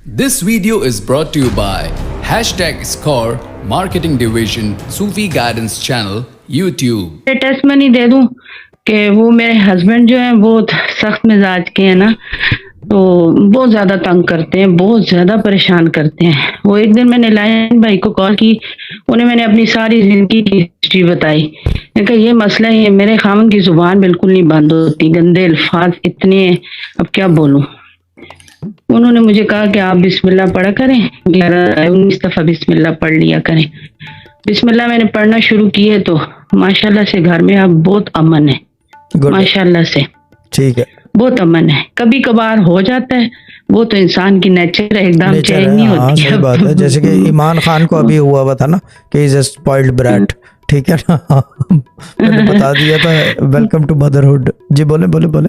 This video is brought to you by #Score Marketing Division Sufi Guidance Channel YouTube। Testimony दे दूं कि वो मेरे हस्बैंड जो हैं बहुत सख्त मिजाज के हैं ना, तो बहुत ज़्यादा तंग करते हैं, बहुत ज़्यादा परेशान करते हैं। वो एक दिन मैंने लायन भाई को कॉल की, उन्हें मैंने अपनी सारी ज़िंदगी की हिस्ट्री बताई। मैंने कहा ये मसला है, मेरे खामन की ज़ुबान बिल्कुल नहीं बंद होती, गंदे अल्फाज इतने हैं, अब क्या बोलूँ। उन्होंने मुझे कहा कि आप बिस्मिल्लाह पढ़ा करें, 11-19 दफ़ा बिस्मिल्लाह पढ़ लिया करें। बिस्मिल्लाह मैंने पढ़ना शुरू किए तो माशाल्लाह से घर में अब बहुत अमन है, माशाल्लाह से। ठीक है, बहुत अमन है। कभी कभार हो जाता है, वो तो इंसान की नेचर है, एकदम चेंज नहीं होती। सही बात है। जैसे कि ईमान खान को अभी हुआ था ना कि इज अ स्पॉइल्ड ब्रैट, ठीक है ना। मैंने बता दिया था, वेलकम टू मदरहुड। जी बोले बोले बोले।